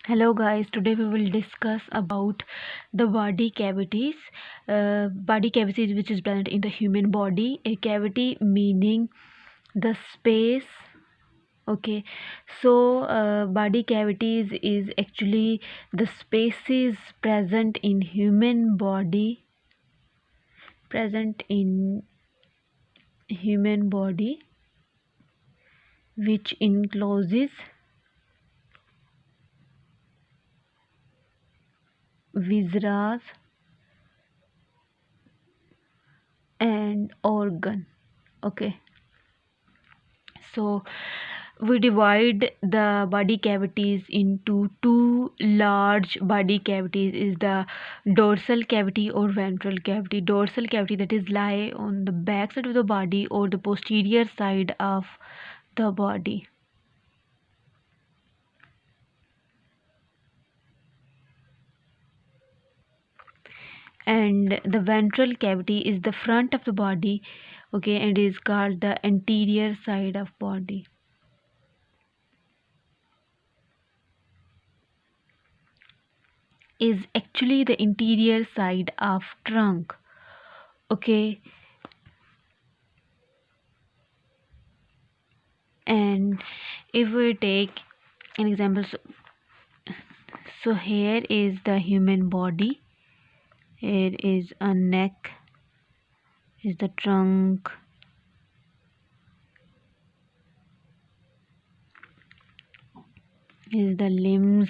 Hello guys, today we will discuss about the body cavities. Body cavities which is present in the human body. A cavity meaning the space. Okay, so body cavities is actually the spaces present in human body which encloses viscera and organ. Okay, so we divide the body cavities into two large body cavities is the dorsal cavity or ventral cavity. Dorsal cavity, that is lie on the back side of the body or the posterior side of the body, and the ventral cavity is the front of the body. Okay, and is called the anterior side of body. Is actually the interior side of trunk. Okay, and if we take an example, so here is the human body, here is a neck, is the trunk, is the limbs.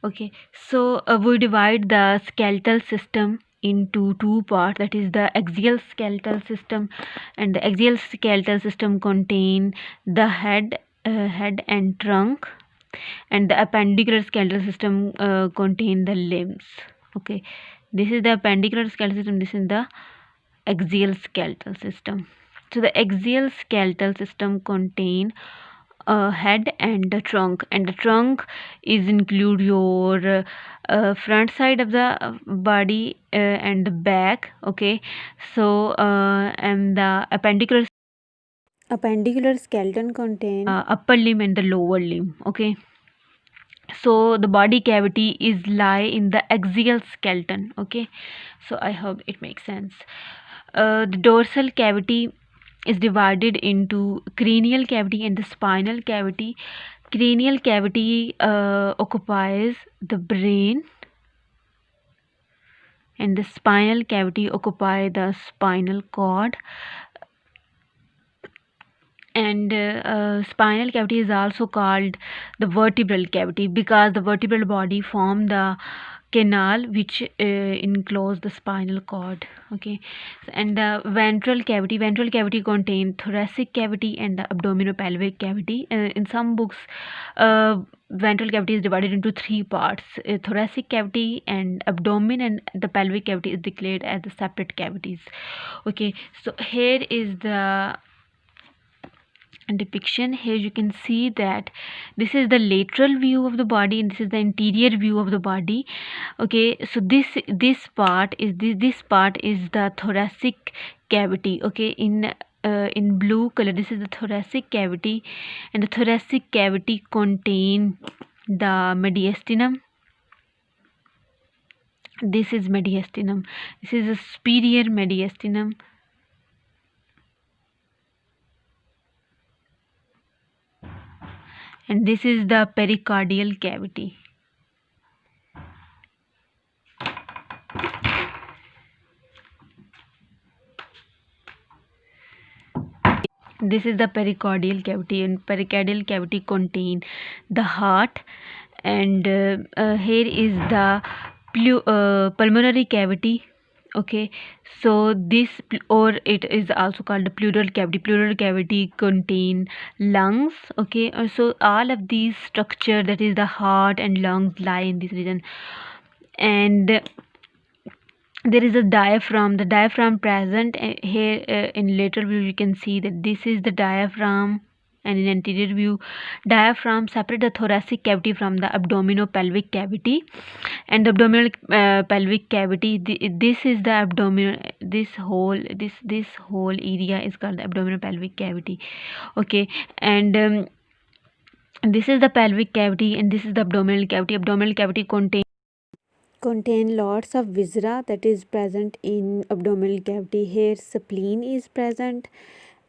Okay, so we divide the skeletal system into two parts, that is the axial skeletal system, and the axial skeletal system contain the head and trunk, and the appendicular skeletal system contain the limbs. Okay, this is the appendicular skeletal system, this is the axial skeletal system. So the axial skeletal system contain a head and the trunk is include your front side of the body and the back. Okay, so and the appendicular skeleton contain upper limb and the lower limb. Okay, so the body cavity is lie in the axial skeleton. Okay, so I hope it makes sense. The dorsal cavity is divided into cranial cavity and the spinal cavity. Cranial cavity occupies the brain, and the spinal cavity occupy the spinal cord. And spinal cavity is also called the vertebral cavity because the vertebral body form the canal which enclose the spinal cord. Okay, and the ventral cavity contain thoracic cavity and the abdominopelvic cavity. In some books ventral cavity is divided into three parts, thoracic cavity and abdomen, and the pelvic cavity is declared as the separate cavities. Okay, so here is the depiction. Here you can see that this is the lateral view of the body and this is the interior view of the body. Okay, so this part is the thoracic cavity. Okay, in blue color this is the thoracic cavity, and the thoracic cavity contain the mediastinum. This is mediastinum, this is a superior mediastinum, and this is the pericardial cavity. This is the pericardial cavity, and pericardial cavity contain the heart, and here is the pulmonary cavity. Okay, so this, or it is also called the pleural cavity. Pleural cavity contain lungs. Okay, so all of these structure, that is the heart and lungs, lie in this region. And there is a diaphragm, the diaphragm present here. In lateral view you can see that this is the diaphragm, and in anterior view diaphragm separate the thoracic cavity from the abdominopelvic cavity. And the abdominal pelvic cavity, this is the abdominal, this whole area is called the abdominopelvic cavity. Okay, and This is the pelvic cavity and this is the abdominal cavity. Abdominal cavity contain lots of viscera that is present in abdominal cavity. Here spleen is present,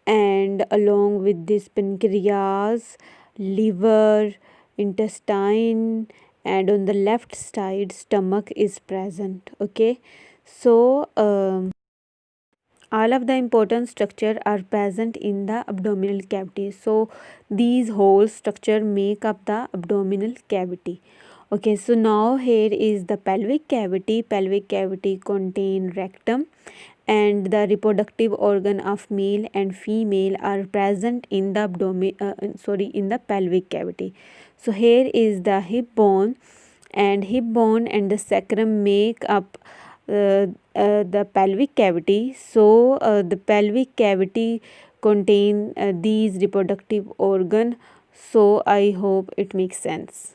and along with this pancreas, liver, intestine, and on the left side stomach is present. Okay, so all of the important structure are present in the abdominal cavity. So these whole structure make up the abdominal cavity. Okay, so now here is the pelvic cavity. Pelvic cavity contain rectum, and the reproductive organ of male and female are present in the in the pelvic cavity. So here is the hip bone, and hip bone and the sacrum make up the pelvic cavity. So the pelvic cavity contain these reproductive organ. So I hope it makes sense.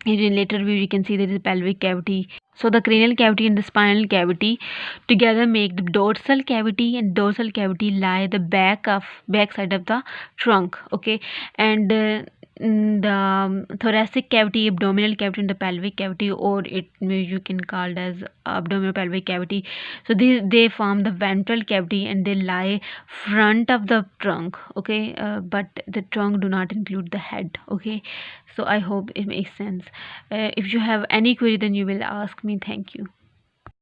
In later view you can see there is a pelvic cavity. So the cranial cavity and the spinal cavity together make the dorsal cavity, and dorsal cavity lie the back side of the trunk. Okay, and the thoracic cavity, abdominal cavity, and the pelvic cavity, or it you can call it as abdominal pelvic cavity. So they form the ventral cavity and they lie front of the trunk. Okay, but the trunk do not include the head. Okay, so I hope it makes sense. If you have any query, then you will ask me. Thank you.